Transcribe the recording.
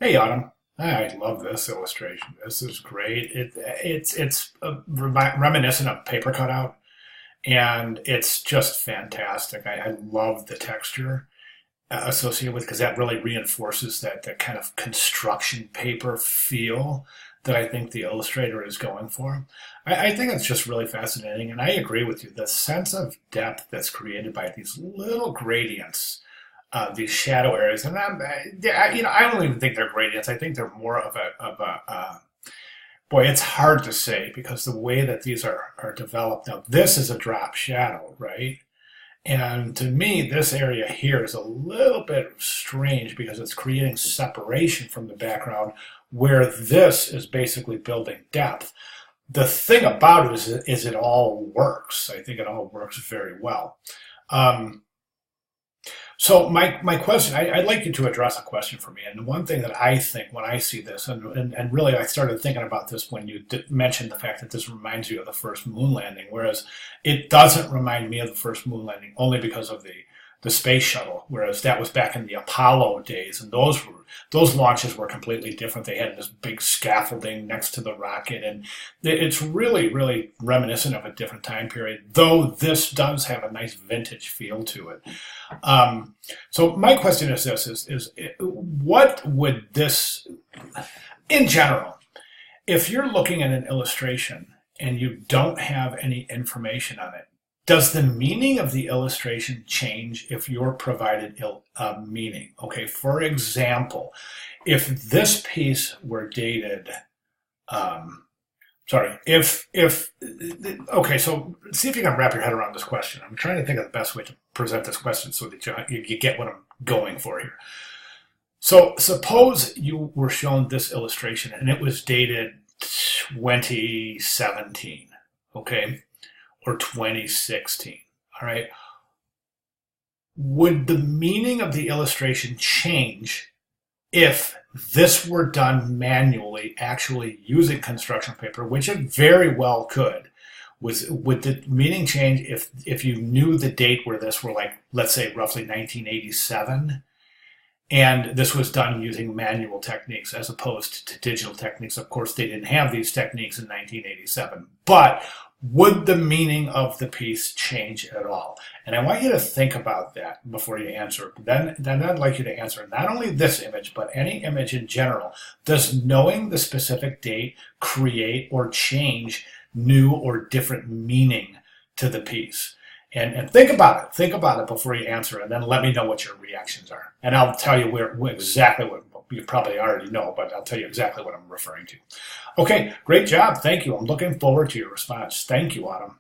Hey, Autumn. I love this illustration. This is great. It's reminiscent of paper cutout, and it's just fantastic. I love the texture associated with because that really reinforces that kind of construction paper feel that I think the illustrator is going for. I think it's just really fascinating, and I agree with you. The sense of depth that's created by these little gradients, these shadow areas, and I don't even think they're gradients. I think they're more of a boy. It's hard to say because the way that these are developed. Now, this is a drop shadow, right? And to me, this area here is a little bit strange because it's creating separation from the background, where this is basically building depth. The thing about it is it all works. I think it all works very well. Um, so my question, I'd like you to address a question for me. And one thing that I think when I see this, and really I started thinking about this when you mentioned the fact that this reminds you of the first moon landing, whereas it doesn't remind me of the first moon landing only because of the space shuttle, whereas that was back in the Apollo days, and those launches were completely different. They had this big scaffolding next to the rocket, and it's really reminiscent of a different time period. Though this does have a nice vintage feel to it. So my question is this: is what would this, in general, if you're looking at an illustration and you don't have any information on it, does the meaning of the illustration change if you're provided meaning? Okay, for example, if this piece were dated, um, sorry, if okay, so see if you can wrap your head around this question. I'm trying to think of the best way to present this question so that you get what I'm going for here. So suppose you were shown this illustration and it was dated 2017, okay, or 2016. All right. Would the meaning of the illustration change if this were done manually, actually using construction paper, which it very well could? Would the meaning change if you knew the date where this were, like, let's say roughly 1987, and this was done using manual techniques as opposed to digital techniques? Of course, they didn't have these techniques in 1987, but would the meaning of the piece change at all? And I want you to think about that before you answer. Then I'd like you to answer not only this image, but any image in general. Does knowing the specific date create or change new or different meaning to the piece? And think about it. Think about it before you answer, and then let me know what your reactions are. And I'll tell you exactly what you probably already know, but I'll tell you exactly what I'm referring to. Okay, great job. Thank you. I'm looking forward to your response. Thank you, Autumn.